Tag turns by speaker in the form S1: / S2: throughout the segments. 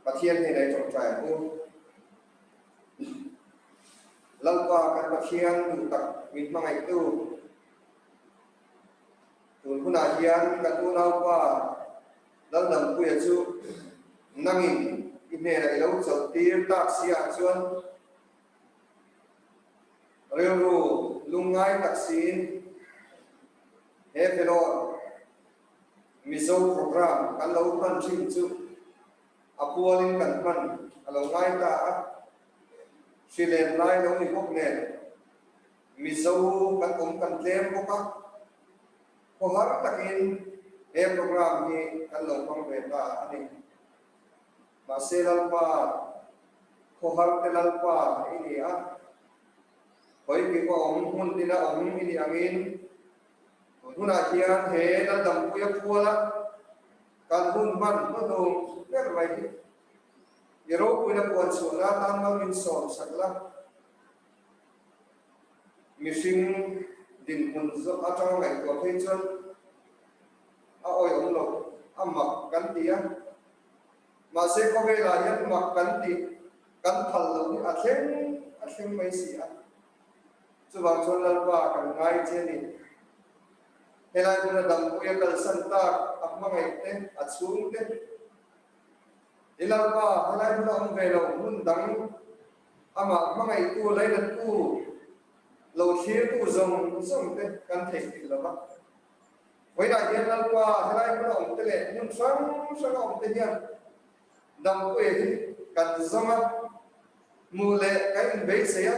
S1: Và thiên thì này trọng trải mua lâu qua các bậc thiên đủ tập mình mang ngày tu tuần kuna hian các tu lâu qua Laldampuia chu nangin ine lại lâu sầu tir tak sia chuan Vellore Lunglei taksin he Vellore MIZO program kan lâu pan chim chu apualin kan man alo ngai ta Silen lai lâu ni bốc nè MIZO kan tlem boka ko har takin he program ni kan lo pang ve ta ani ma selal pa ko har telal pa ini hoi ki ko hun dina ini angin huna hian he Laldampuia phuala kan hun man no do ber vai yero puina puan sula tan ma min som sakla missing din hun zo atang ngai ko phei chon a oi lo amak kan tia ma se ko ve la yan mak kan ti kan phal lo ni a thleng mai si a chuwang chon lal ba kan ngai che ni helai buna Dampui kal san ta akma ngai te a chung te ilal ba helai buna ve lo mun dang ama mangai tu lai na tu lo thie tu zong te kan thei ti la ba với đại diện là qua thế này nó ông tê lệ nhưng sáng ông tê nhiên Dampui thì cần xong á mù lệ cái bế xế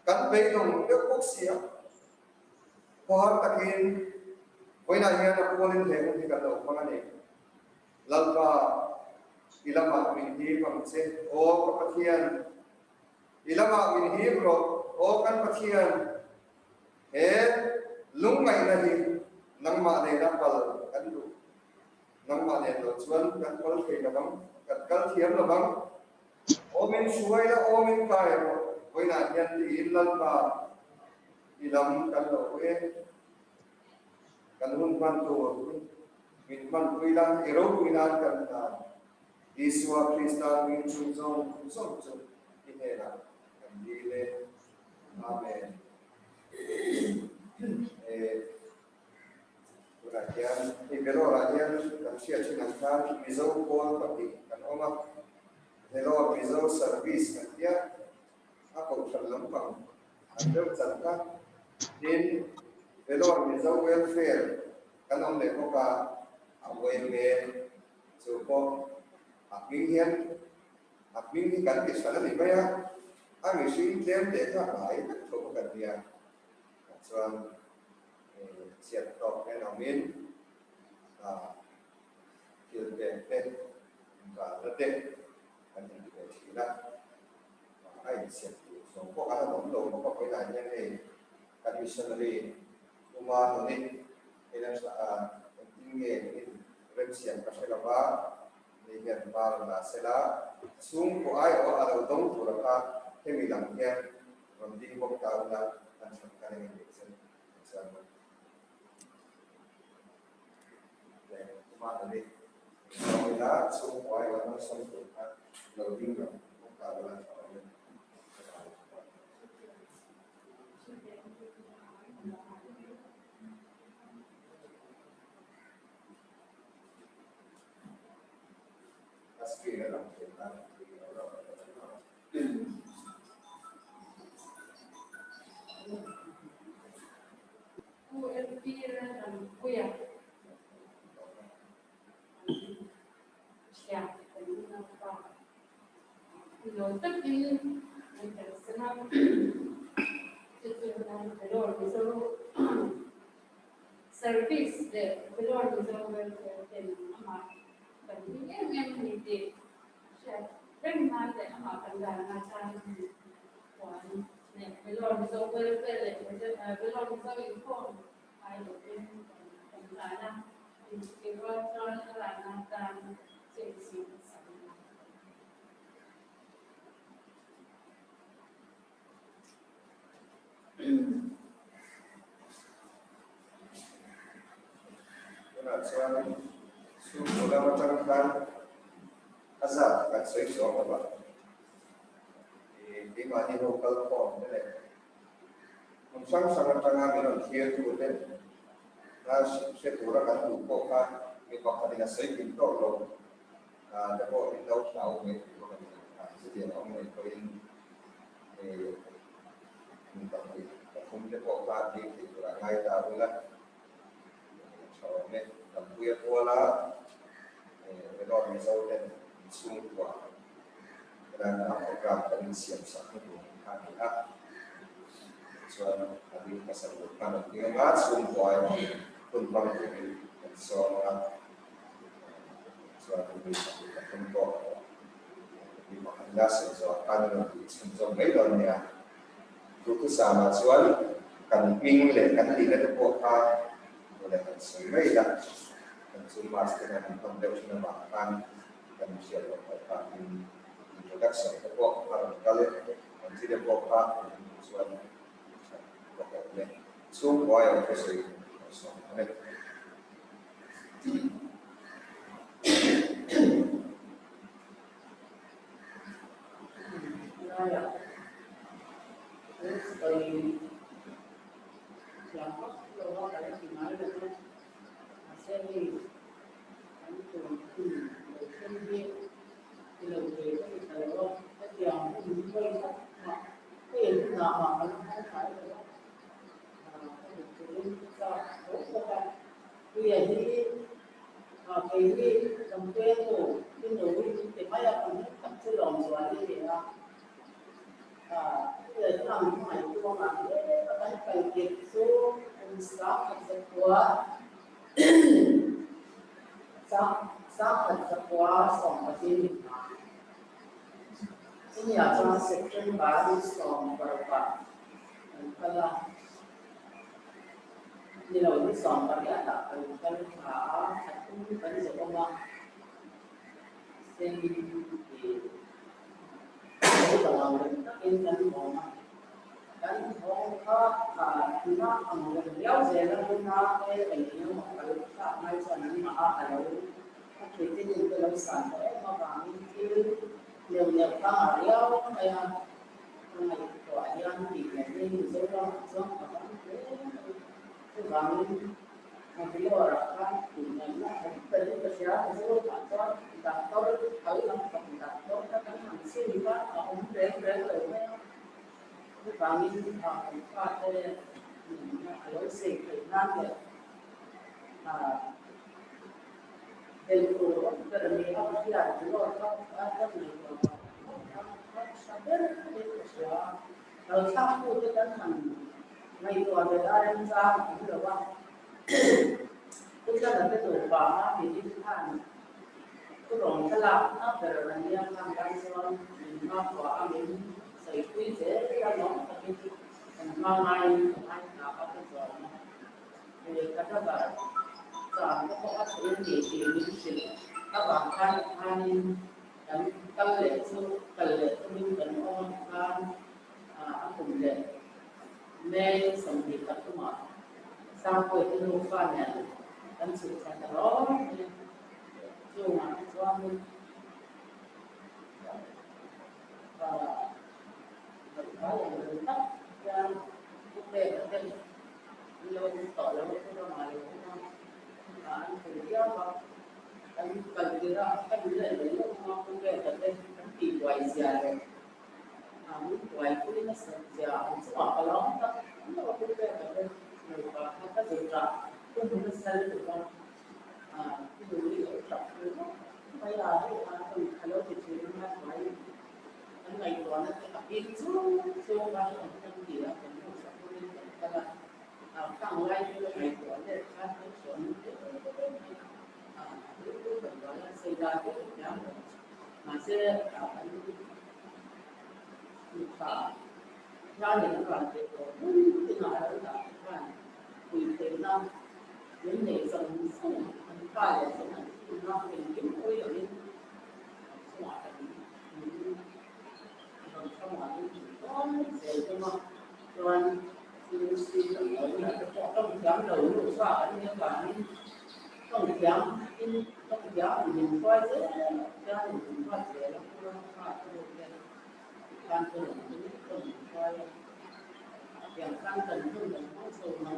S1: cần bế đồng nước quốc xế hoa tạc in với đại diện là qua lên thế cũng thì cần đầu qua này lần qua ilama mình đi bằng xe ô các bác thiên ilama mình đi rồi ô các bác thiên thế Lunglei na hi nang ma ne na pal kan du nang ma ne lo chuan kan pal thei na bang kan kal thiam na bang omin suai la omin kai voi na hian ti in lal pa ilam kan lo e kan hun man tu min man pui lang ero pui na kan ta Iswa Krista min chhunzawm chu ine na kan di le amen Rakyat Vellore rakyat kan siap sinangkan MIZO pon tapi kan oma Vellore MIZO service kan dia aku terlempang ada jangka in Vellore MIZO welfare kan om le ko ka avangin support avangin ni kan kisah ni baya ami sing tem de ka bai ko kan dia Chatuan Sept cái nào miên tiền tiền và rất tiền anh em để chỉ là ai Sept số có cái đồng đồ nó có cái này như này cái missionary mumal này cái là kinh nghiệm cái Sept cái sẽ là ba thì hiện ba là sẽ là xuống của ai ở đâu đông của là cái mình làm nghe còn đi một tàu là anh sẽ cái này để xem mà đây rồi đã xuống ngoài và nó xong rồi đầu tiên là không cả là Aski là làm chuyện ta
S2: Lalremthangi Hauhulh tất nhiên mình cần sẽ làm Vellore MIZO service để Vellore MIZO welfare ama cần những em mình thì sẽ rất là để ama cần là cha của này Vellore MIZO welfare để Vellore MIZO in hay là bên Thlahna thì cái cho là ta sẽ xin
S1: Chatuan Sudah macam kan azab kan saya soal apa? Di mana lokal form ni? Mungkin sangat tengah minum kiri tu deh. Nas saya tura kan tu kok kan, ini kok kan dengan saya pintu loh. Ada kok pintu tahu ni. Jadi orang ni koin minta ni. Kemudian kok kan di tura ngai tahu lah. So ni Dampui pola. Vellore MIZO IN chhungkua dan program penisian satu hari Chatuan hari keseluruhan dengan chhungkua pun bangkit seorang suatu untuk dimana sesuatu di chhunzawm medannya itu sama zual kan minggu kan tidak terbuka oleh semai dan semua dengan foundation bahkan dan siapa bahkan introduction pokok kali tidak pokok suatu pokoknya semua yang sesuai soalnya ini adalah section baru from fapa kalau ini loh ini sampai ya tak kalau satu kan Zobawk Lunglei Lalremthangi Hauhulh dan kita akan beliau jalan benar ini kalau kita mai sana ni kalau kita ni kalau sana avangin nhiều các liệu hay là ngày của hian thì nên Zobawk Lunglei Vellore thì là cái cái giá số bản cho đặt tới tới năm phần đặt tới các hàng sinh các ông để rồi cái vangin phát đây lối sinh thì nam để Vellore cái này họ chỉ là Vellore không cái này rồi sau khi cái thằng ngày tuổi người ta đem ra cũng được không? Tức là cái tổ phá thì đi than cái rồng thlak nó về là đi ăn canh xong mình mang quả mình xây quý chế ra nó cái mang mai ai nào có cái rồi thì các bạn chọn cái có cái gì mình xin các bạn than căn lệ mình cần ôn cùng lệ nên sống thì tập trung mà sau khi cái nụ pha này dan sự thành đó dù mà cho mình và đó là người tắt ra quốc tế ở đây lâu tội lắm cái đó mà anh phải theo mà anh cần cái đó cái vấn đề đấy nó quốc tế ở đây anh kỳ quay già này muốn quay cái nó sẽ già anh sẽ bảo lắm đó nó là quốc tế ở đây và các dự trà cũng không sai được không cái người đi ở trọ phải là cái lối thì chuyện nó phải anh ngày đó nó phải biết số ba cái gì đó cũng phải là tăng lại cái ngày đó để các cái chuẩn cái đó là xây ra cái nhóm mà sẽ anh phải ra những đoàn thể của cái nào đó là vì thế năm đến để dần sống phải là sống năm mình kiếm quỹ ở bên ngoài còn trong ngoài có để cho mà rồi xin là trong nhóm đầu lúc sau anh như bạn
S3: trong tiếng in trong tiếng mình coi dễ ra mình coi dễ lắm nó phải được cái ban tôi là những cái coi tiếng ban tần hơn là nó sâu nó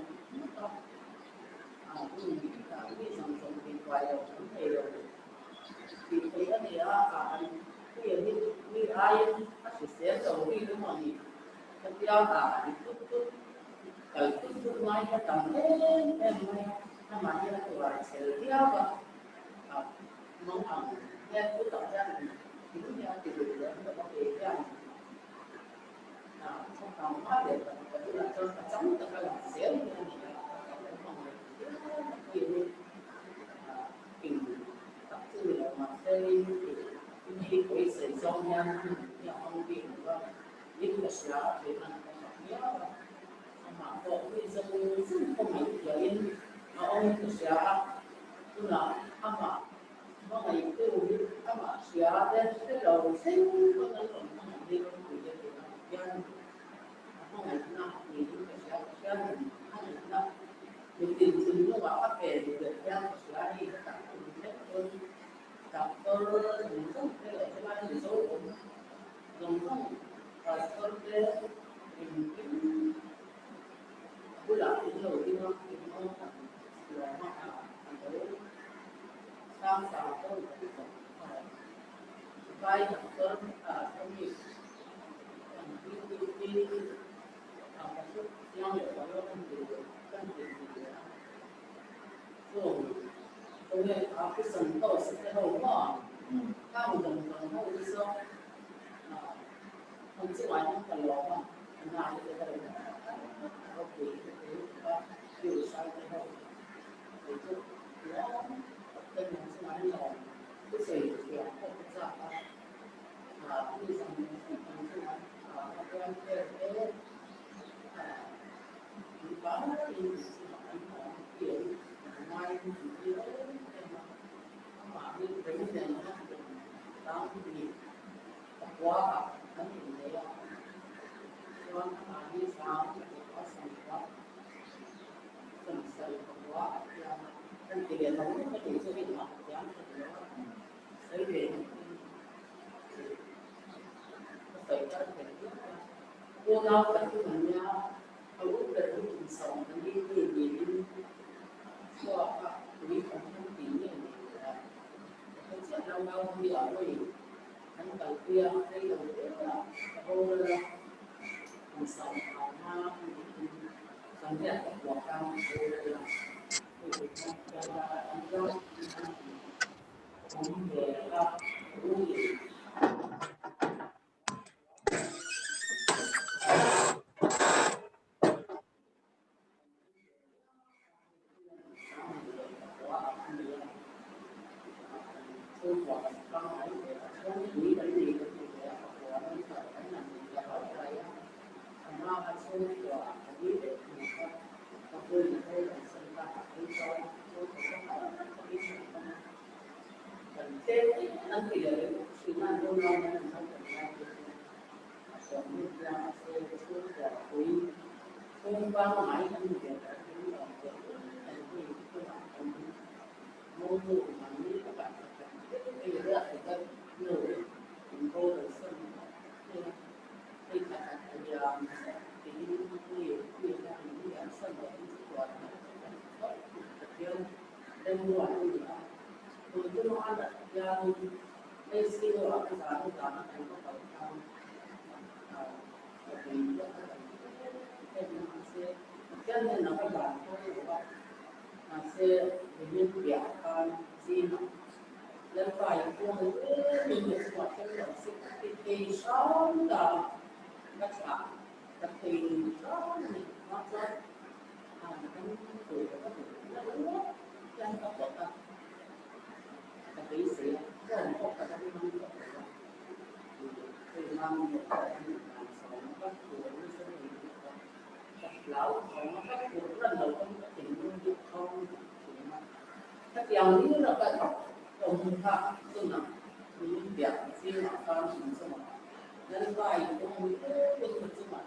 S3: to mình cái dòng dòng mình quay đầu cũng thấy được thì thấy cái này bây giờ như ai nó sẽ xé đầu đi đúng không nhỉ cái tiếng thì chút cái chút mai cái tầm em mà như là cái loại sẽ tiếng và mong ẩm nghe cứ tỏ ra thì chính ra thì được đấy nó có thể ra không còn hóa để là cho chống tất cả là xé như thế này tập trung là mà xây thì cái sự sống nha nhà ông đi và những cái sự thì mình nhớ mà có cái dân không phải là in mà ông cái sự tức là mà ngày cái mà sự cái đầu sinh có cái còn đi con người dân không ngày nào thì cái sự mình tìm tìm nó vào các về thì được ra sự đi các tập tôi mình không cái là cái này số dùng không và tôi để mình cứ làm cái đầu tiên nó là nó tới sang sào tôi vai tập tôi trong nhiều đi một chút nhau để có nó không được rồi tôi nghe cái sừng tôi sẽ đầu nó cao một lần thôi đi xong không sẽ ngoài không cần lo mà nào thì cái này ok điều sai cái đâu thì chút nó tên mình sẽ nói là cái gì thì không có ra đi xong mình sẽ nói cái anh kia cái báo thì kiểu mai thì mà đi đến đây nó đang đi qua cái gì đấy cho nó đi sao thì có sản phẩm cần sử quá nên thì nó có thể sử dụng học giáo sử dụng phải cho cái cô nào phải mình nhau ở lúc đấy mình sống đi cho quý không tí như này không biết đâu đi ở đây anh đầu kia đây đầu tiên là cô mình sống ở ha sống đẹp của cao không về đâu anh thì để sự năng lượng nó mình không cần làm rồi như là sẽ quý không bao mãi anh thì để cái lòng của anh thì tôi làm mô vụ mà như các bạn bây giờ thì các người chúng tôi là sân thì cả thì nhiều là những cái sân ở những cái quán thực hiện đem ngoài như là tôi cứ nói là ra đây xin lỗi cái giá của ta nó thành có phải vì cái sẽ cho nên là các bạn tôi sẽ những việc gì lên phải của mình được một cái loại cái sống đó các bạn các thì đó mình nó cho cái tuổi của các bạn nó đúng đó chân các bạn các cái sĩ cái một cái cái năm thì năm một cái sống các tuổi nó sẽ bị lão sống các tuổi lần đầu không có tình yêu không các dòng như là cái tổng hợp tức là những việc riêng mà con mình sẽ mà nên vài công việc bên mình sẽ mà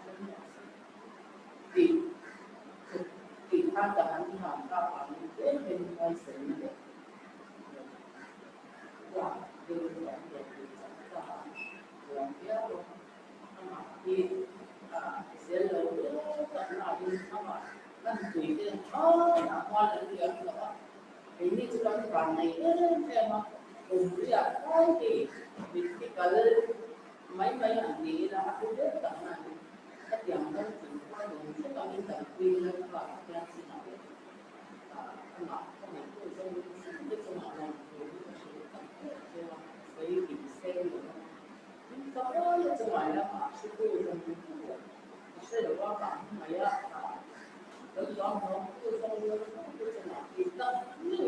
S3: thì 他的很好，他把你这边开始的，哇，就是两点的，两边咯，ที่เสียเลยตัดหน้าดินเข้ามานั่นคุยกันหนักว่าเรื่องแต่ว่าไอ้นี่จะต้องการในแค่มาผมเรียกได้ที่วิธีการไม่อันนี้นะคือเรื่องต่างๆถ้าอย่างนั้นถึงว่าอย่างที่ตอนนี้แต่คุยแล้วก็ยังสิ่งนั้นขนาดขนาดที่จะไม่สมัครลงทุนที่จะตั้งแต่เชื่อว่าไปติดเส้นเลยก็จะหมายแล้ว是对人民服务，是有办法没有แล้วย้อนน้องคือตรงนี้คือจะหนักอีกตั้งนี่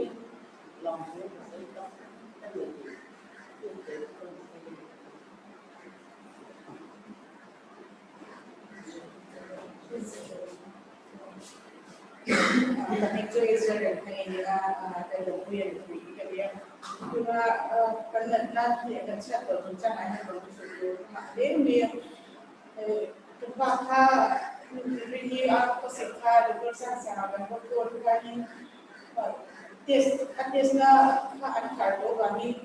S3: ลองดูสิต้องได้เลยคือเด็กคน
S4: Tapi itu Israel pengennya Dampui yang diberikan dia. Cuma karena dia kan siapa rencana hanya bersuatu maklim dia terpaksa ini aku sekar berusaha sahabat betul kan tesnya akan kalau kami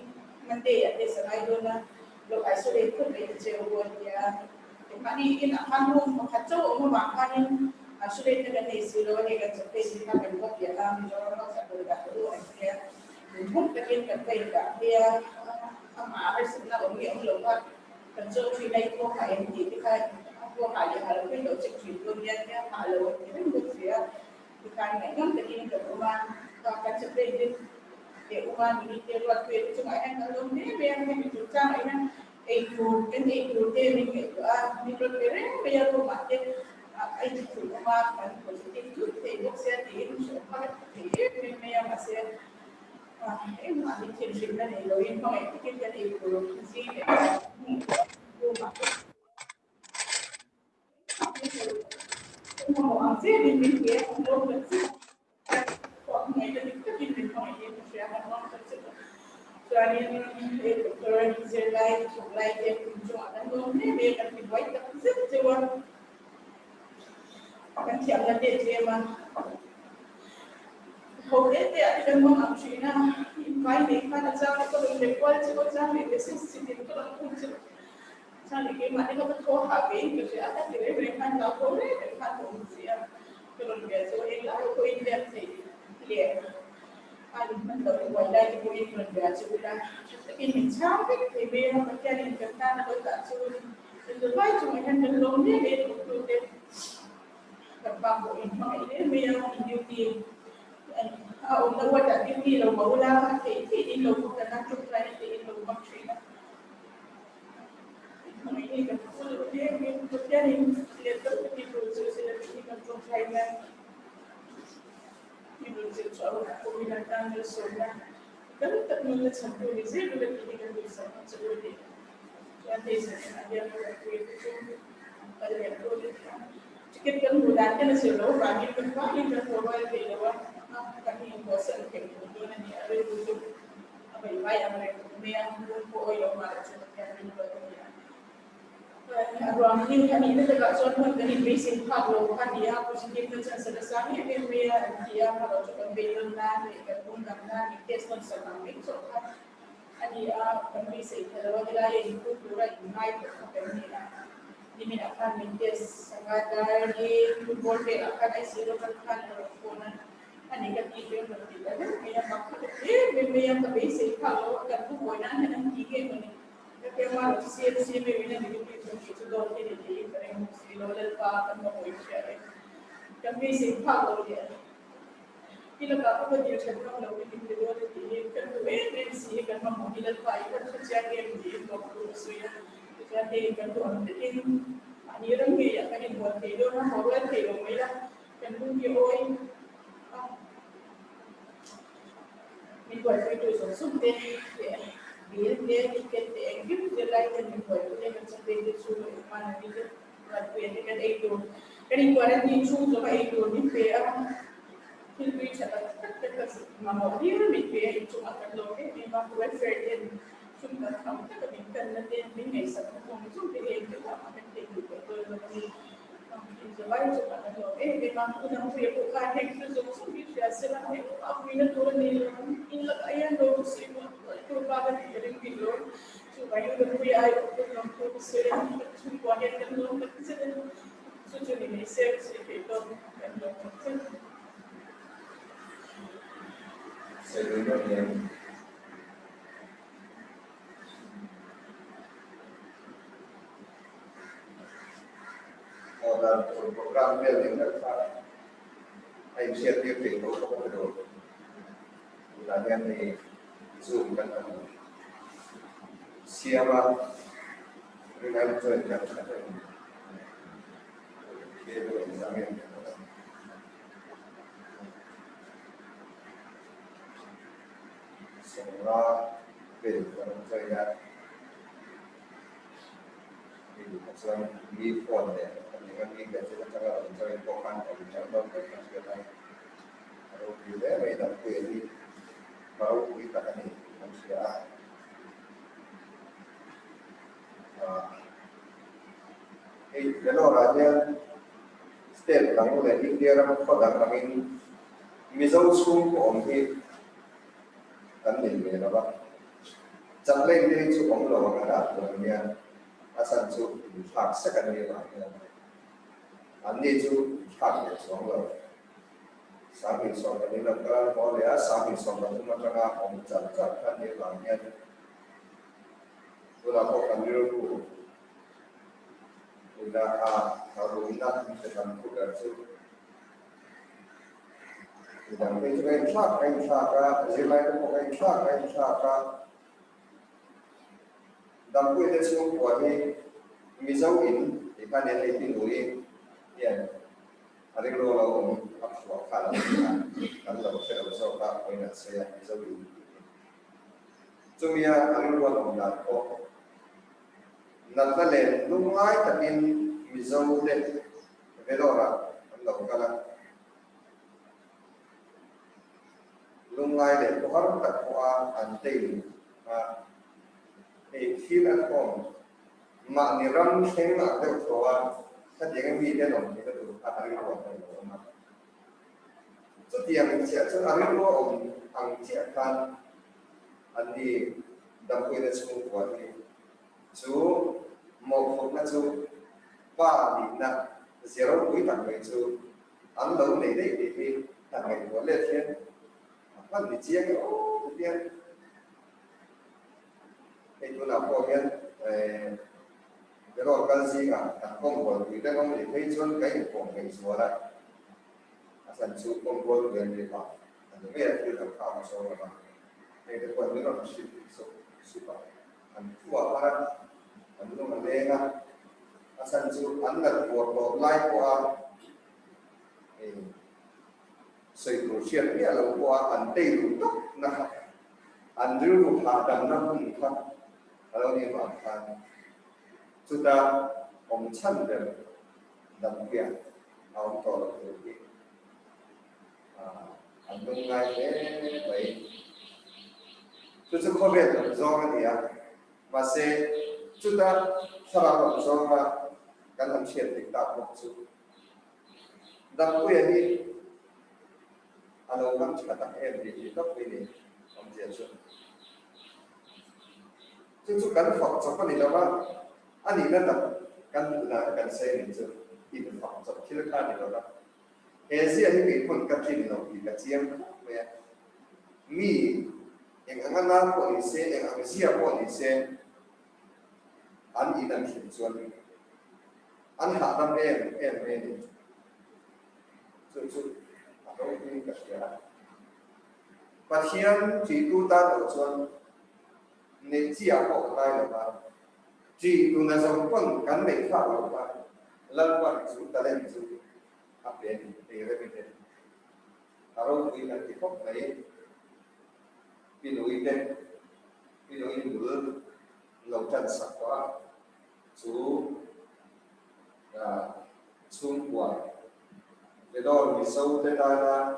S4: nanti ada sengaja lo isolate pun dia jauh dia. Kami ini akan mengacau memakan sulit dengan istilah ni kan sampai sini kan buat dia kami orang tak berdahulu dia bukan kita dia ama sebenarnya orang yang lupa kerja filai ko kain di kita ko kain kalau kita cek dunia dia kalau kita dia kita memang begini ke rumah akan sampai di rumah ini dia buat itu cuma yang kalau dia yang itu cuma yang itu kan itu dia ni berperang biar rumah dia ai rumah kan positif tu tengok saya di rumah dia memang masih emang ada cerita ni laiin mai kita ni itu sih rumah mau asyik di dia mau bersih kok mai jadi kita di mai ini saya mau bersih soalnya itu orang Israel Lunglei dia cuma ada ni dia kan dibuat tapi sejauh kan tiap nanti dia mah Hoje dia akan mengambil vai देखा अच्छा तो लेवल से वो जाने जैसे स्थिति तो कुछ जाने के माने का तो हावे जैसे आता तेरे ब्रेकन का कोले देखा तो मुझे तो गया सो एक लाख कोई इंडिया से लिए आज मतलब वाला की कोई इंडिया गया सो बिना लेकिन इंसान के थे हम क्या नहीं करता ना तो सो तो भाई जो मैं लोग ने ले तो दे Bang ini memang duty. Orang buat duty lo mula ini lo bukan nak try ini lo maksud. Ini kan so dia ni dia tu kita sosial kita try kan. Ini je soal komunitas dan soal. Kalau tak mula sampai ni saya boleh kita bisa macam ni. Jadi saya ada itu ada yang Chicken kan bulan kan selalu bagi kembali ke bawah ke bawah kami bosan ke bawah ni ada itu apa yang mereka yang boleh yang macam yang buat ni. Orang ini kami itu tegak soal kami basic hak lo kan dia positif macam selesai ni dia kalau cakap belum lah mereka pun dah test pun selama itu kan ani kami basic kalau kita yang itu tura inai kami ini akan mintes sangat dari football dia akan ICU kan konan ani kan itu berarti dia maksud dia memang basic kalau akan konan dan tiga ni tapi malu CFC memang itu dor ini dia bereng silolan pa kan mau share kan basic kalau dia kita apa dia cakap kalau kita dor ini kan emergency kan mau hilang pa itu saja yang dia doktor suya jadi kan tu ini orang dia kan buat tidur orang buat tidur mereka kan pun dia oi ini buat itu sumber dia tiket gitu dia laiin buat dia kan sampai dia suruh mana dia buat dia kan itu kan itu ada di chhunzawm itu ni pea pilih cara kita mau dia ni pea itu akan loge ni mau buat fair chúng ta không có biện kinh nên đi những ngày sắp không chúng ta hiện cái là mình đi được tôi là đi Zual itu kan kalau memang undang punya bukan yang itu zoom biasa lah ni. Aku minat turun ni, inlak ayam dulu semua itu bagan yang bilor. Supaya undang punya ayam itu nampu sering chhungkua yang kan dulu kecil susu ni Sept itu kan dulu.
S1: Saya yang orang program yang ada ai share dia itu apa betul misalnya ni zoom kan siapa dengan join kan dia itu misalnya semua betul saya ini masalah di phone ya dengan ini biasa cara mencari pokan atau contoh yang kita kalau kita mai Dampui ini baru kita ini manusia Vellore aja Sept Lunglei India orang pada kami MIZO ini kan ini apa thleng ini cukup lama ada dalamnya asal tu thlak sekarang ni lah, ane tu thlak ni soal, sami soal ni nak kalau boleh sami soal tu macam orang cakap kan ni lah ni, tu lah kami dulu, sudah kalau ina kita kuda tu, kita itu kan thlak, zilai tu kan thlak. Dampui itu chhungkua ni MIZO IN ikan yang laiin hian hari lalu aku akan kalau saya bersama dengan saya MIZO IN cumia hari lalu aku Lunglei Lunglei tapi MIZO IN Vellore kalau kalau Lunglei deh orang tak kuat anting feel at home. Mak ni ram seng mak tu kawan. Kan jangan dia dong kita tu hari luah. Tu tiang cia tu hari luah ang cia kan andi Dampui dah chhungkua ni. Tu mau phục na tu ba ni na zero cuối tặng người tu ăn lâu này đấy thì tặng người của lệ thiên. Kan di cia cái ô thiên itu nak kohen Vellore kan sih kan kompor kita kan di Facebook kayak kompor suara asal su kompor dan di pak ada banyak kita kamu suara kan itu pun Vellore sih suka tua orang anu mendengar asal su anda foto like saya tulisnya dia lalu antai itu nah andrew hadam namun kan kalau ni makan sudah omchan dan Dampui awam tolak itu andung ngai baik itu korek zona dia masih sudah sarap zona kan hancur tidak maksud Dampui ini ada orang cakap di top ini omchan itu kan faktor ni lama, ani nanti kan saya ni tu, ini faktor kita kan ni lama. Asia ni pun kecil ni lama, kecil ya. Mi yang anak pun isi, yang Asia pun isi, an ini dan chhunzawm, an hadam ni, tu, apa ini kerja. Pasien itu tak tahu nên chỉ có cái này là chỉ tu na giống con cắn để phá được mà lần qua chúng ta lên chúng áp đến để cái bênaro quy là cái phốc này pin núi bữa lâu chân sạch quá chú chhungkua để đó vì sâu tới đây là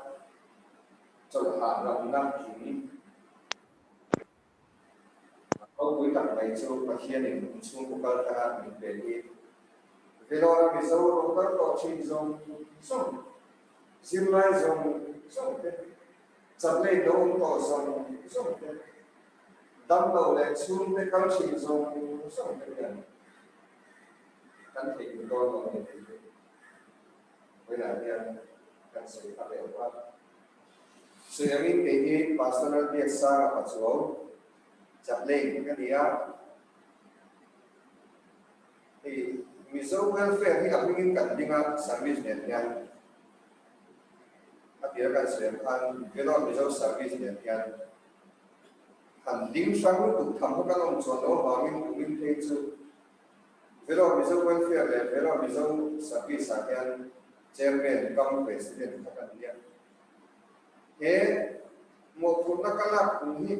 S1: trong hạ lòng năm kính cuối tặng này cho bác hian này xuống của các bạn mình về đi Vellore MIZO local to chhunzawm som zimlai zom som te chatlei do to som te damlo le chum te kal chhunzawm som te kan thei do no ne với là nhân kan se ta le wa so yamin ke hi pastoral dia sa pa chuo chatlei ka dia thì MIZO welfare hi avangin kan dinga service ne yan atia kan sem an Vellore MIZO service ne yan han ding sang tu tham ka long chon no wangin kumin the chu Vellore MIZO welfare le Vellore MIZO service a yan chairman kam president ka kan dia he mo thun na kala kum hi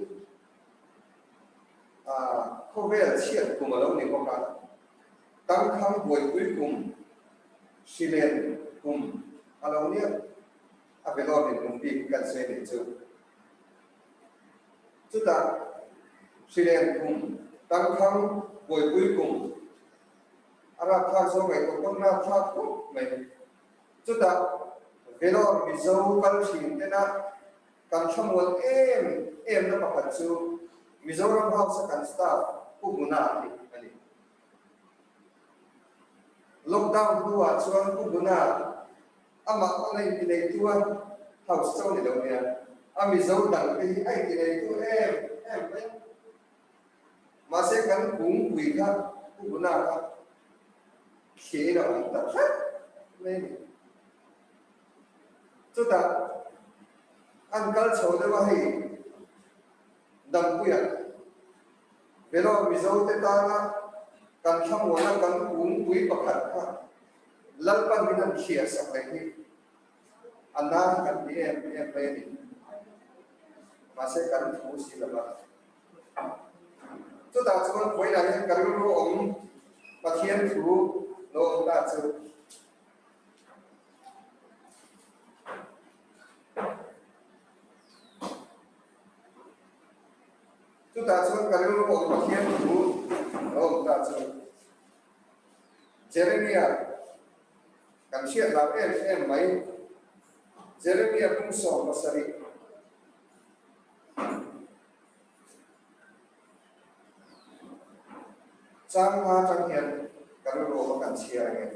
S1: ko vel chiat kum lo ni ko ka tăng khang buổi cuối cùng xì liền cùng alo nhé Vellore để cùng tìm cần xe để chơi chúng ta xì liền cùng tăng khang buổi cuối cùng ara thang số ngày của con na thang quốc này chúng ta Vellore MIZO căn chỉnh thế na căn tham muốn em nó bảo chú Mizoram House căn staff cũng na đi lockdown tua chuan ku guna ama online ti nei tua house chau ni lo nia MIZO dang ti ai ti nei tu em ma se kan kung pui kha ku guna kha khe na ang ta kha nei chu ta uncle chho de wa hi Dampuia Vellore MIZO te ta na kan tham wala kan kung pui pakhat kha lalpan min an khia sak lai ni ana kan ni em pe ni ma se kan thu si la ba chu ta chuan khoi la ni kan ru om pathian thu lo ta chu chu ta chuan kan ru om pathian thu lo ta chu Jeremia kan siat la em mai Jeremia pun so pasari chang ha chang hian kan ro kan chia nge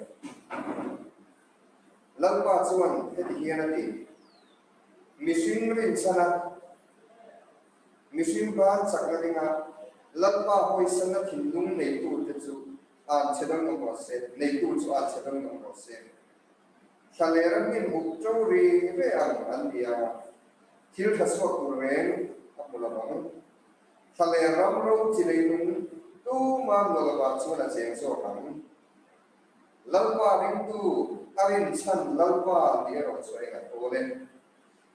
S1: lalpa chuan he hian ati mishing rin chana mishing ban chakla dinga lalpa hoi sana thindung nei tu te chu an chedang ngom se nei tu chu an chedang ngom se Thlahna min huk chau ri ve an dia thil thaswa kureng apula bang Thlahna ram ro chilei nung tu ma lo ba chu na cheng so hang lalpa ring tu arin chan lalpa dia ro choi ga tole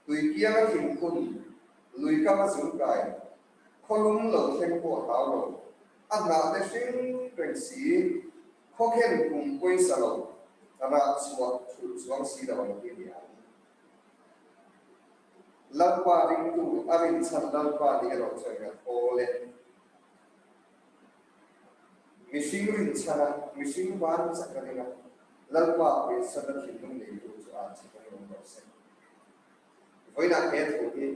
S1: tui kia thing kun lui ka ma zum kai kholum lo thleng ko ha lo ana te sing reng si khokhen kum koi sa lo ana chuang si da wang ti ya lalpa ring tu arin chan lalpa dia ro choi ga tole mishing rin chana mishing ban sakadinga lalpa pe sada thindung nei tu chu a chi ko ro se voina he thu hi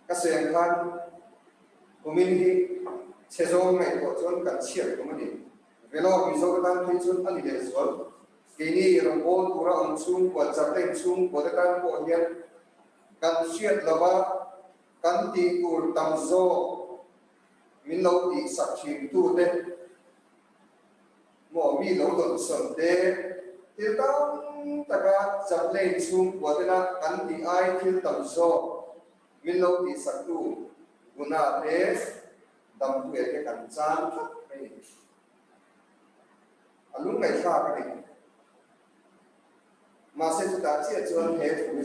S1: ka sen khan community chhezom mai ko chon kan chiar ko mani Vellore MIZO dan thi chun ani le zual ke ni rongol tura om chung ko chatleng chung ko kan ko hian kan chiat lawa kan ti kur tamzo min lo ti sak thim tu te mo mi lo don son te til tang taka chatleng chung ko te na kan ti ai thil tamzo min lo ti sak tu guna te Dampui te kan chan thak mai alung ngai kha ka ni ma se tu ta chi chuan he thu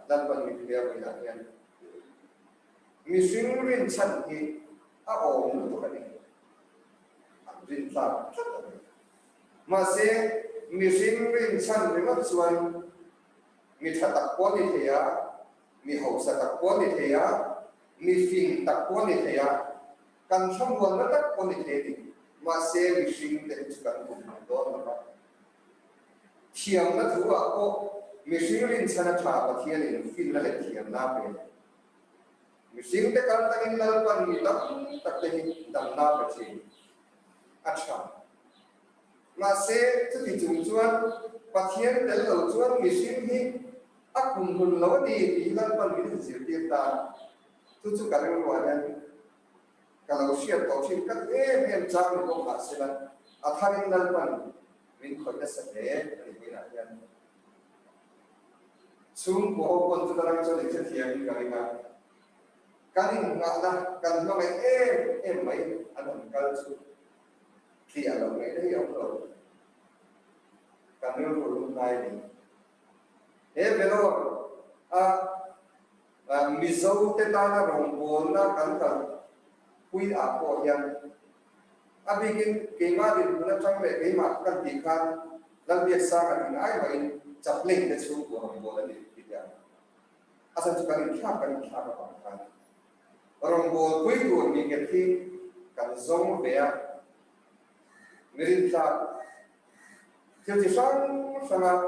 S1: dan ban mi pe wi la hian mi sing rin chan hi a om tu ka ni rin tla ma se mi sing rin chan ri ma chuan mi tha tak ko ni the ya mi ho sa tak ko ni the ya mi fing tak ko ni the ya kan tham won na tak ko ni the ni mà xe bị sinh để chụp ảnh cùng đó là thiam nó thua cô mình sinh lên sana trả và thiam lên phim là thiam na về mình sinh để cần ta in là quan nghĩ lắm tất nhiên đầm na về gì अच्छा mà xe thứ thì chúng chuan và thiam để lâu chuan mình sinh hi cùng hồn lâu đi thì là quan nghĩ gì tiền ta tu chú cái này gọi là kalau siap kau sih kan em jangan kau hasilnya atangin lalpan min kau dah sedih ini nak chhungkua pun tu dalam jadi setiap kali kali ngada kan nama em mai anak kalsu kia lo mai dah yang lo kan lo lunglei ni Vellore MIZO Thlahna Rosangpuia kan quy áp của hian avangin cái mà đến nó trong về cái mà cần tỉ khan đặc biệt sang cái tiếng ai vậy chặt lên cái số của họ bộ là để đi ra asal chúng ta đi khác cái bằng khan orang bộ quy của mình cái khi cần giống về mình ta theo thì sang là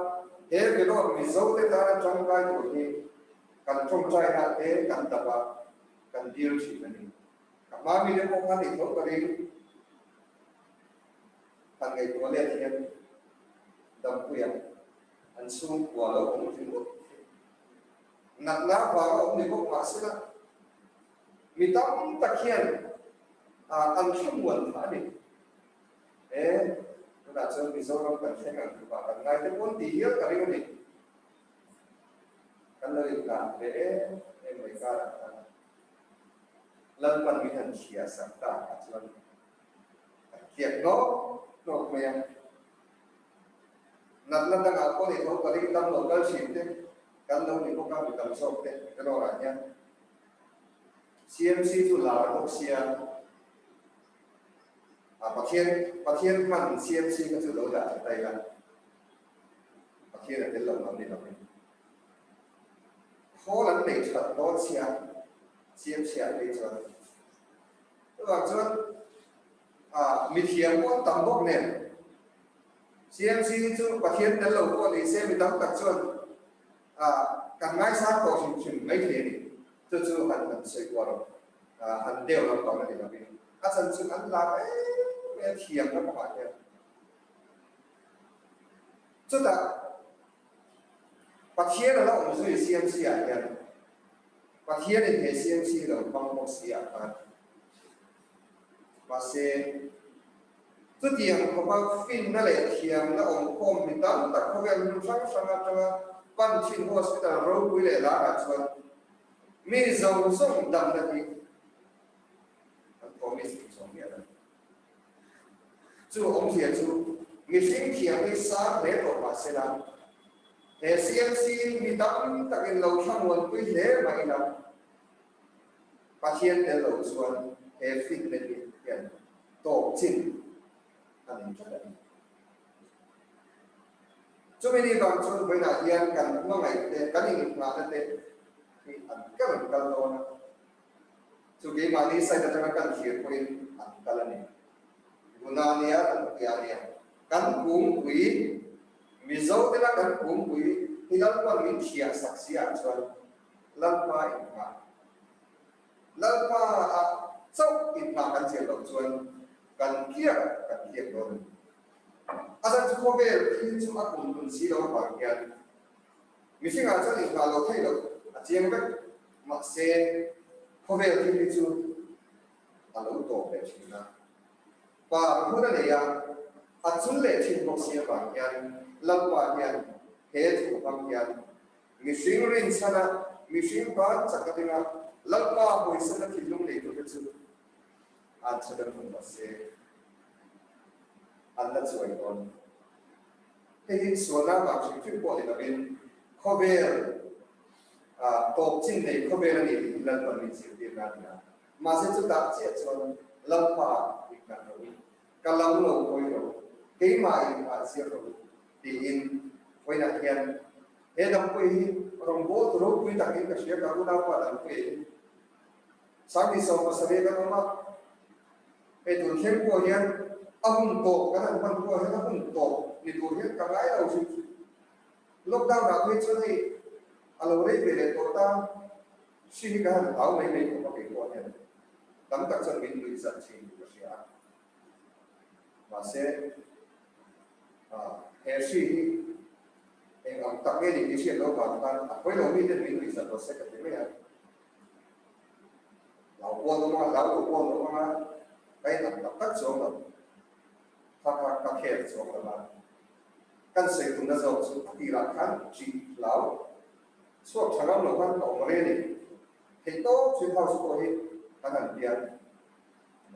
S1: thế cái đó MIZO Thlahna trong cái của thì cần trong trai là thế cần tập cần điều chỉnh mình mà mình đã không thì tốt cái gì thằng ngày của lệ thiên Dampui anh xuống của nó cũng chỉ một nặng ná vào ông thì cũng mắc xí mình tắm đặc hian anh không muốn thả đi nó đã cho mình dâu trong cần xem ảnh và cần ngay tới muốn tí hiếp cái này cái lời là để em mới ra là lần mình hành chia sẻ ta Chatuan kiệt nó mày nát lần đang có thể thấu cái tâm một cái gì thế cái đâu thì có cái tâm sâu thế cái đó là nhá CMC tu là một xia bát thiên mình CMC cái thứ đó là đây là bát thiên là cái lòng này khó lắm để chặt đó xia CMC đây cho các bạn mình thiam có tầm bốc nè CMC chứ bát thiên đến lâu có thì xem mình tầm đặc chuan càng ngay sát có chừng mấy thế này chứ hắn xây qua rồi hắn đều làm còn là để làm gì chân chứ hắn làm cái thiam nó các bạn nhé chứ là bát thiên là nó cũng属于CMC nhé bát thiên thì hệ CMC là bằng một xí và sẽ tất nhiên có bao phim nó lại thiam nó ông com mình tắm tất có cái mình sáng sáng cho ban chuyên hospital rồi quy lại là Chatuan MIZO IN đầm là gì anh có MIZO IN vậy đó chú ông thiệt chú mình sinh thiam cái sáng để tổ mà sẽ làm hệ CMC mình tắm tất cái lâu sang nguồn quy thế mà là bát thiên để lâu Chatuan hệ phim này hiện tổ chức anh rất là cho nên đi bằng cho với là hian cần nó ngày để cái gì mà nó để thì anh các bạn cần đó cho cái mà đi sai cho nó cần hiểu quên anh cần là này guna nia anh kia nia cần cúng quý MIZO thì là cần cúng quý thì nó còn mình chia sạc xí à cho Lalpa sau ít mà cần chia đầu Chatuan cần kia rồi asal chú có về khi chú ác cùng xí đó bằng hian mình sinh ra cho nên là lo thay được chiang cái mặt xe có về khi chú lâu tổ về chúng ta và hôm nay chúng lệ trên một xe bằng hian lâm bằng hian hết của bằng hian mình sinh ra sana mình sinh ra chắc cái nào lâm qua hồi sana thì lúc này tôi chú anh sẽ được một xe anh đã chuẩn con cái số nào mà chúng tôi gọi là bên cover top trên này cover này lần còn mình sẽ đi ra mà sẽ chúng ta sẽ cho lâm pha đi cả rồi cả lâm lâu coi rồi cái mà sẽ rồi thì in quay lại hiện hệ Dampui rong bố rồi quy tắc cái sự cả lúc nào qua Dampui sáng đi sau mà sẽ về cái mà cái tuần thêm của hiện ông tổ cái thằng văn qua hay là ông tổ thì tổ hết cả gái đầu gì lockdown nào hết cho thì alo đấy về để tổ ta xin cái thằng áo mấy cũng có cái quan hệ tấm các chân mình bị giật chỉ của chị ạ mà sẽ hệ sĩ em ông tập cái gì chuyện đâu vào ta với đầu mình mình bị giật nó sẽ cái gì vậy lão quân đúng không lão quân đúng không cái thằng tập tất xuống rồi các hệ xuống rồi mà căn sẽ cũng đã giàu sự kỳ lạ khăn chỉ lão suốt tháng năm nó vẫn còn lên đi thì tốt chuyến thao số ấy các thằng tiền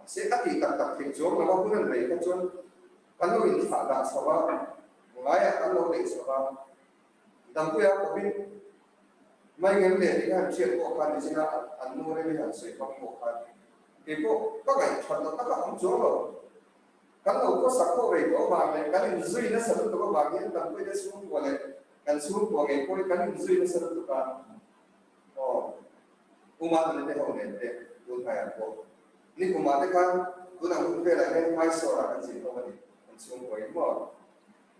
S1: sẽ các kỳ tập tập thì xuống nó cũng nên lấy cái chuyện căn lối in phá đá sao ba ngay căn lối để sao ba Dampui có biết mấy người để thì hàng chuyện của khăn thì là ăn mua đây hàng sấy không của khăn thì có ngày chuẩn nó các ông xuống rồi căn lối có sắc có về có vàng này cái hình duy nó sẽ được có vàng hiện Dampui đã xuống của này kan xuống của ngày cuối cái hình duy nó sẽ được cả umat này họ này để buôn phải ăn của ni umat cái tôi đang muốn về lại cái mai sau là cái gì không vậy kan xuống của ấy mà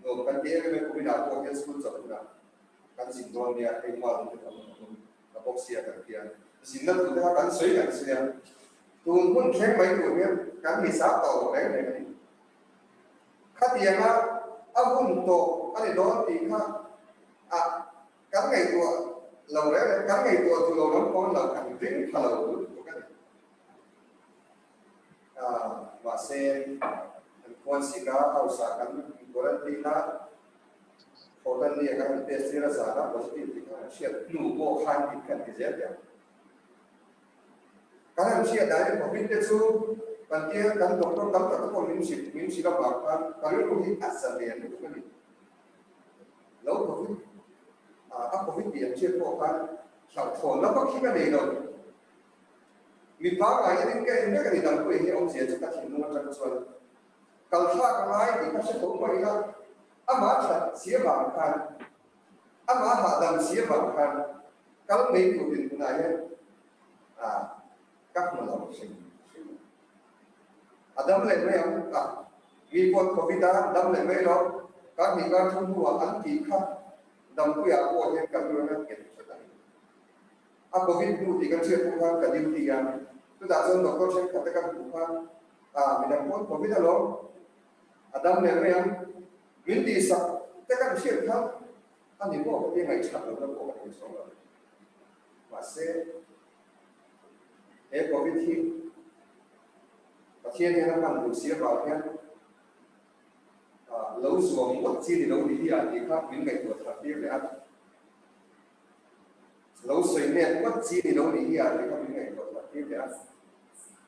S1: nó kan kia cái mình cũng đã có cái school rồi đó kan gì đó này cái mà nó bốc xia cái kia gì nó cũng đã kan sấy kan xia tôi muốn khen mấy người nhé kan bị sát tàu đấy này khát tiền á muốn tổ cái đó thì cái ngày tua lâu đấy cái ngày tua từ lâu lắm có là cảnh riêng thà lâu của cái và xem quan sĩ cá ao sa cảnh của anh đi na hồi anh đi cái test ra sa na positive thì cái chuyện nụ bộ khăn thì cần cái gì vậy cái này chuyện đấy có biết được chứ còn kia cái doctor tâm tất cả mình chỉ là bảo cái lúc đi ăn sản liền được cái gì lâu có biết có biết điểm chuyện của cái sau thổ nó có khi cái này rồi mình phá lại những cái gì Dampui thì ông sẽ cho các chị mua Chatuan kalau Thlak cái thì các sẽ không phải là ama thật xía vàng khan ama hạ đầm xía vàng khan kalau mấy của mình này các mà làm sinh đâm lại mấy ông vì con covid đã đâm lại mấy đó các mình đang chhungkua ăn kỳ khác Dampui của những cái người nó kiện cho đấy covid thì cái chuyện của hắn cả điều thì tôi đã dần đọc câu chuyện các cái của hắn mình đang muốn covid đó đâm lại mấy ông mình đi sắp tất cả những chuyện khác anh nhìn vào cái ngày chặt nó có cái số rồi và sẽ covid thì và thiên thì nó bằng đủ xía vào thiên lâu xuống mất chi thì lâu đi thì khác những ngày của thật tiếc để ăn lâu sấy nè mất chi thì lâu đi thì khác những ngày của thật tiếc để ăn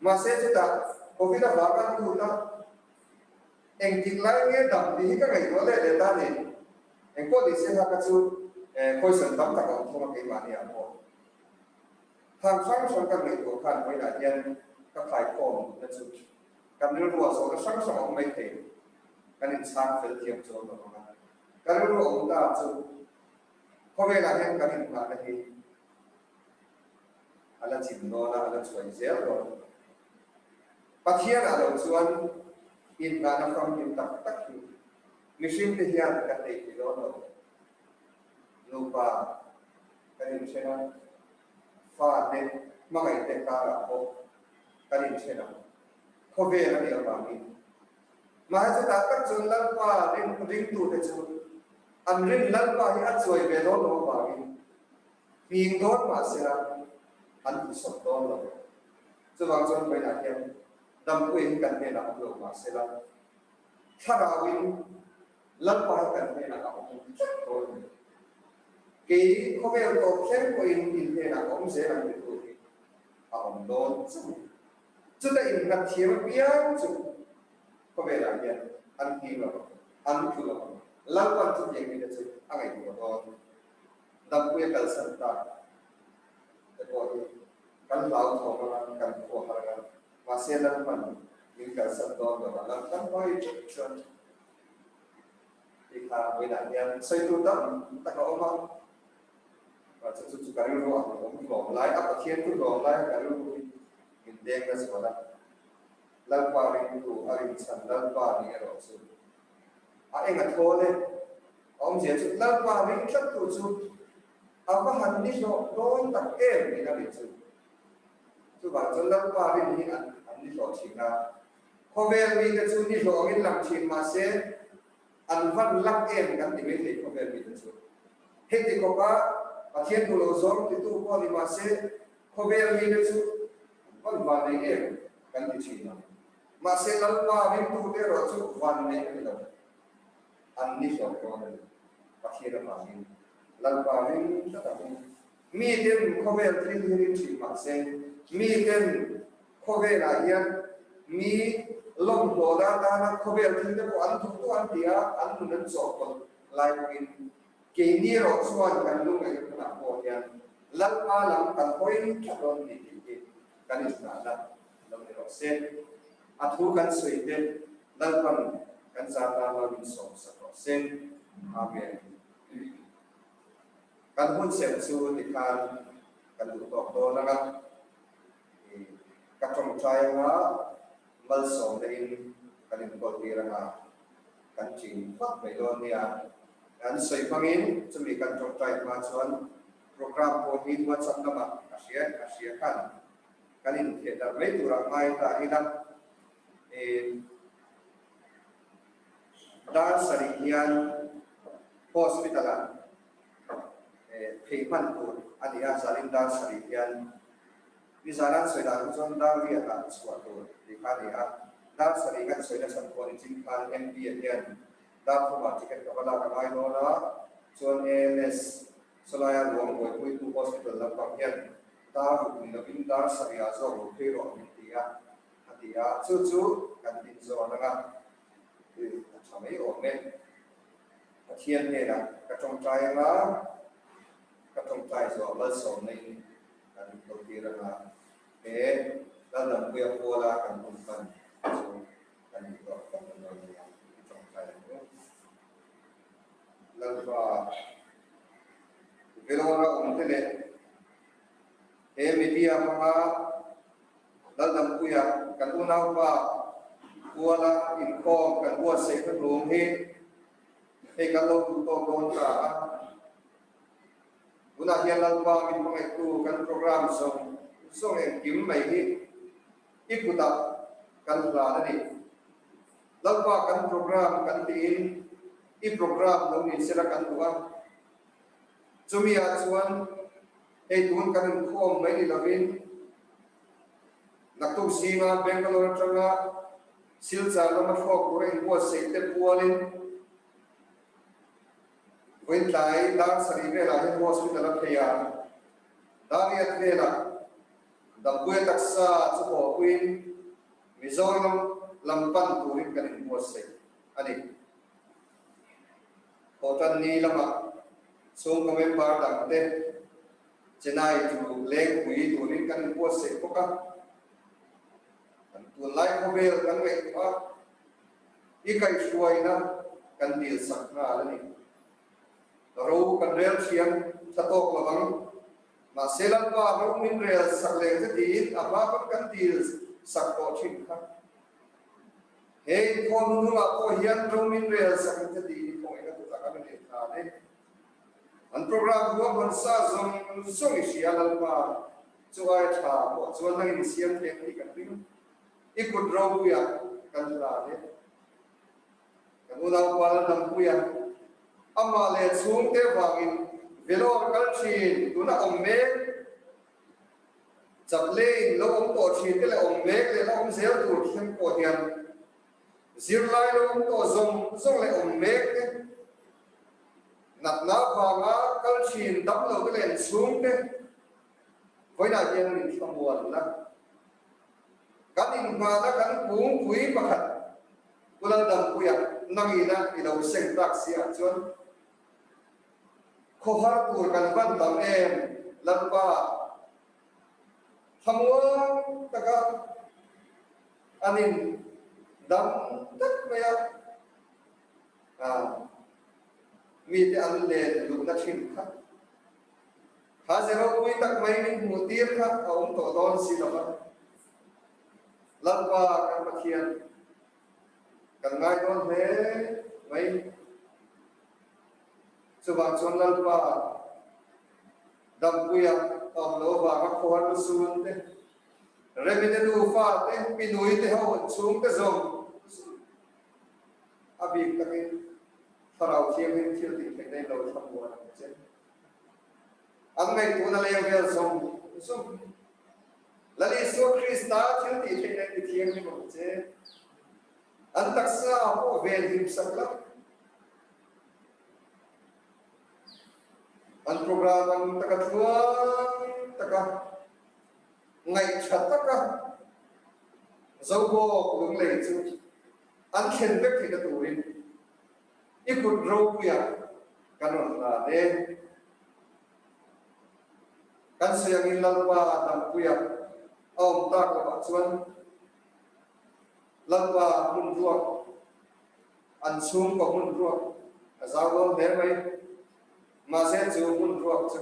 S1: mà sẽ chúng ta covid đã vào các khu ta anh chính lại nghe đầm thì các ngày của lễ để ta thì anh có đi xem các chú khôi sản phẩm các ông không cái mà này à hàng sáng sáng các ngày của khăn với đại nhân các phải còn là chú các nước luah số nó sáng sáng ông mấy thế cái nên sáng phải thiệp cho nó cái nước luah ông ta chú có về là hiện cái nên là cái gì là chìm nó là chuối dẻo rồi bắt hian là đầu chuan in là nó không in tắc thì machine thì hian cái này thì đó rồi lupa cái nên sẽ là pha để mà ngày tết ta là bộ cái nên sẽ là có về là điều vangin mà chúng ta các trường lăn qua đến rinh tụ để chúng anh rinh lăn qua thì ăn rồi về đó nó vangin miếng đó mà sẽ là ăn thì sốt đó rồi cho vang cho bây giờ em Dampui cần phải là được mà sẽ là vawiin lăn qua cần phải là ông rồi cái có vẻ có khen của in thì là ông sẽ làm được rồi ông đón chúng ta in gặp thiếu biếng chúng có vẻ là hiện ăn khi mà ăn cứ là lăn qua chúng mình bây giờ anh ấy của đó Dampui cần sẵn ta để có kan lao thong là kan ko haragan và sẽ lăn phần những cái sản phẩm đó là Dampui chuẩn thì là với đại nhân xây tu tâm ta có ông và chúng cái luôn ông gom lại áp thiên cứ gom lại cái luôn mình đem ra số đó lalpa ring tu aring san lalpa ni ero chu a enga thole om je chu lalpa ring thlat tu chu ava han ni lo don tak em ni na bi chu ba chu lalpa ring ni an ni lo thina khovel mi te chu ni lo in lam thin ma se an van lak em kan ti me thei khovel mi te chu heti ko ka pathian tu lo zom ti tu ko ni ma se khovel mi te chu van va nei em kan ti thina ma se lalpa ring tu te ro chu van nei kan lo an ni lo ko ni pathian ma ni lalpa ring ta ta mi den khovel tri ring thi ma se mi den khovel a hian mi long lo da da na khovel thi te ko an thu tu an dia an nu nan so ko laiin ke ni ro chuan kan lu ngai na ko hian lalpa lam kan hoi thadon ni ti kan is na la lo ni ro se a thu kan sui te lalpan kan sa ta lo min so sa ro se amen kan hun se chu ti kan lu to do na ga ka trong trai nga mal so in kan ko ti ra nga kan chin fak mai lo nia an soi pangin chumi kan trong trai ma chuan program ko inbuatsaih lama asia kan in the da mai tura mai ta ina dar sari hian hospital payment ko ania saling dar sari hian bizaran soidan zon dar ria ta suatu di kania dar sari kan soidan san ko ni chin kan mp hian dar ko ma tiket ka bala ka mai no na chon ls solaya luang boy pui tu hospital la pa hian dar ru ni lovin dar sari a zo ro pe ro ni atia chu kan din zo na ga chamei o me thian ne na ka trong trai ma ka trong trai zo mal so nei kan ko ti ra na e Laldampuia pola kan kumpan kan ko kan no ni trong trai lalpa Vellore tele e media ma Laldampui kan unau pa kuala in ko kan buat Sept belum he kalau tu don ta guna hian lalpa min mangai tu kan program song em kim mai hi iputa kan Thlahna ni lalpa kan program kan tin I program lo ni sira kan tuwa chumi a chuan hei tun kan khom mai ni lovin naktu singa Bangalore tanga silcha lama phok pura inbuatsaih te pualin voin tlai dar sari vela he hospital a theya dariat vela Dampui taksa chu queen MIZO IN lampan turin kan inbuatsaih ani hotan ni lama sung ka member dangte chenai tu leng pui turin kan inbuatsaih ko ka kan tu lai khovel kan ngai pa ikai suaina kan dil sakna ani ro kan rel siam chatok lawang ma selan pa ro min rel sakleng te din apa kan dil sakko thin kha hei kon nu ma ko hian ro min rel sak te din ko ina tu ka ne tha ne an program go ban sa zong isia lalpa chuai tha ko chuan nang in siam te ni kan ring ikut Rosangpuia kan Thlahna kan unau pa Laldampui ama le chung te vangin Vellore kal thin tuna me chaplei lo to thin te le me le lo zel tur thin ko hian zirlai lo to zong le me te nat na vanga kal thin dam lo te len chung te voina hian min thamuan la kan in ma na kan pung pui pakhat Laldampui nangina ilo seng tak sia chuan khohar tur kan van dam em lalpa thamuang taka anin dam tak maya mi te an le lu na thin kha ha zero pui tak mai min mutir kha aum to don si lama lalpa kan pathian kan ngai don he mai subang son lalpa Dampuia lo ba ka khon sun te remine du fa te pinui te ho chung te zom abi takin farau thiam hin thil ti te nei lo thamwa che ang ngai tu na level som lali so krista thil ti te nei ti thiam ni mo che an taksa ho vel him sakla an program ang takatluang taka ngai thataka Zobawk Lunglei chu an khen vek thi ka turin ikut Rosangpuia kanon la de kan sayang in lalpa Dampui om tak la chuan lalpa mun ruak an sum ko mun ruak azawon de mai ma se chu mun ruak chu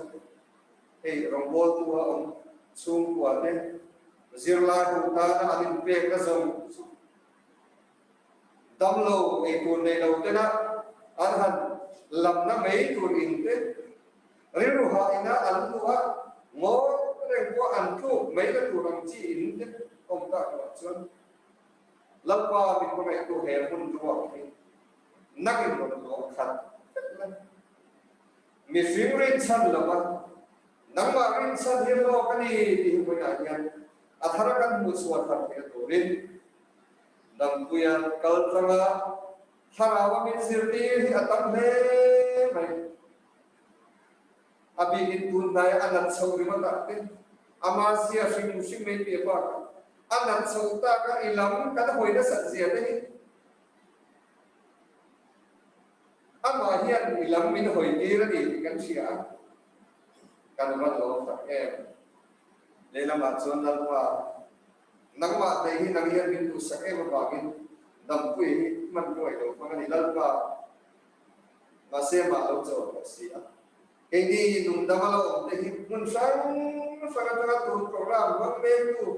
S1: ei rongbol tu om chhungkua ne zirlai hu ta na anin pe ka zom damlo ei tu nei lo te na an han lam na mei tu in te riru ha ina an luah ngo reng ko an tu mei la tu ram chi in te om ta ko chuan lalpa mi ko mai tu he mun ruak ni nakin lo lo khat mi fingrin chan lama nangma rin san hello kani ti ko na yan athara kan mu suat har ke torin Dampuia kaltranga tharawa min sirti hi atam he mai abi in tun dai anat sauri mata te amasia sing me pe ba anat sauta ka ilam ka hoina sa zia te ama hian ilam min hoi ti ra ni kan sia kan ma lo ta em le la ma chon dal wa nangma dei hi nang hian min tu sak em avangin Dampui man roi lo pa ni lal pa ma se ma lo cho sia ke ni nung da ma lo te hi mun sang ta tu program wa me tu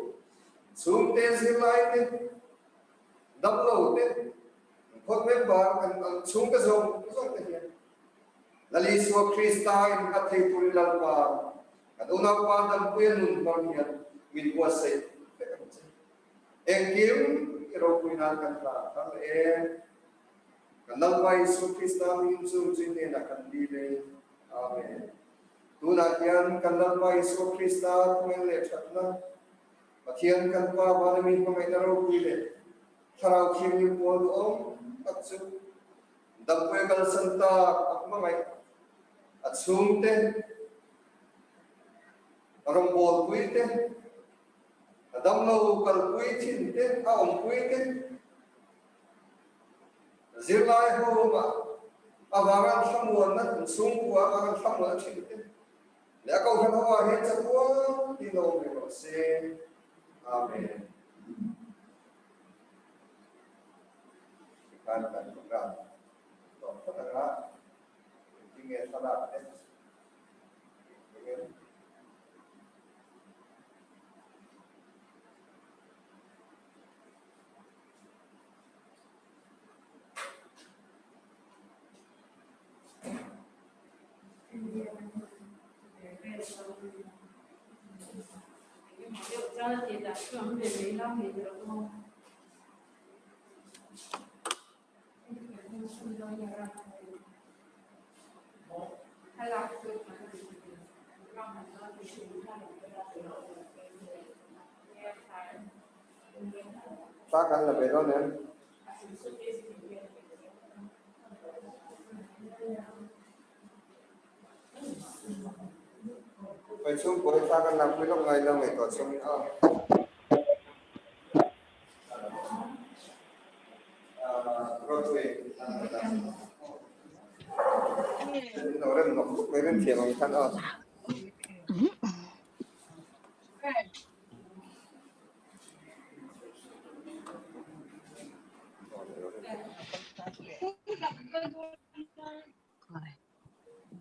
S1: sum te si lai te dam lo te khot me ba kan chung ka zong te hian lali so krista in ka thei tu lal pa aduna pa Dampui nun pa hian inbuatsaih engkim ro puina kan la kan kanal wai so krista min zum jin ne na kan di le amen tuna kian kanal wai so krista tuel le thatna pathian kan pa balami ko mai ro puile tharau khim ni pol om atsu Dampui kal santa akma mai atsum te rombol puite adam lo kal pui thin te a om pui te zirlai ho ma awangan thamuan na chhungkua awangan thamuan thin te le ko than ho he chatuan ti no me ro se amen kan program to patara tinge sala te
S2: Cho thì là xuống về lấy long thì được không? Hay là
S1: ta kan la be do ne phải xuống cuối ta kan la pui lo ngai lo ngai to chung rồi tuổi nó rất nó mấy bên phía bằng thân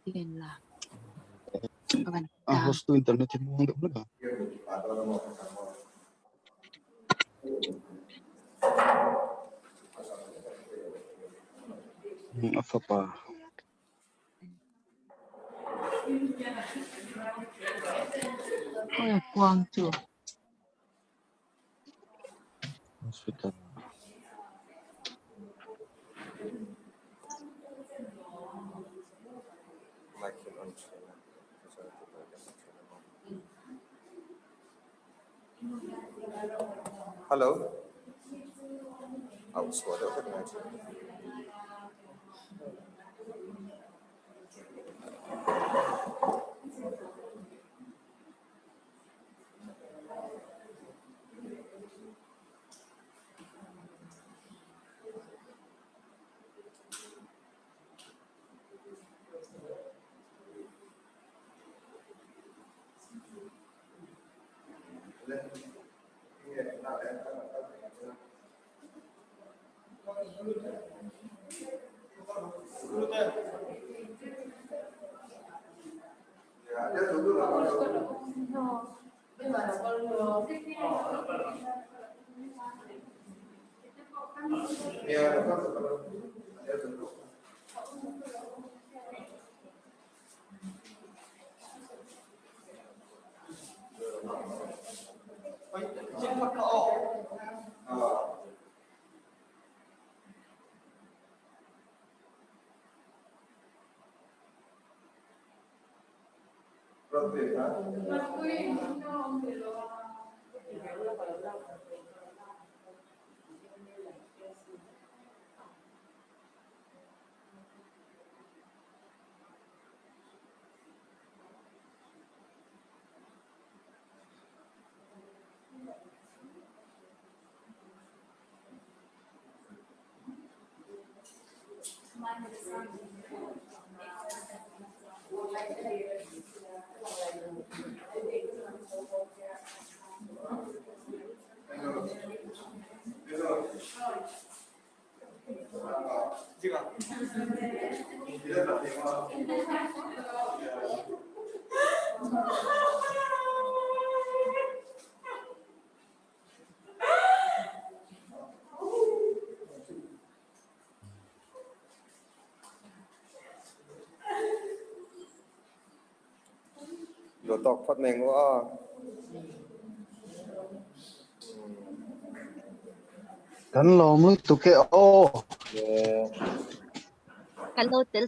S5: tiền là host to internet mo ang
S6: fapa
S5: ôi quang chưa
S6: hospital
S1: Hello. Out suara apa dengan ya dia dulu lah ya dia dulu Đồ tộc phát mình quá
S6: kan lo mu tu ke o
S5: kalau tel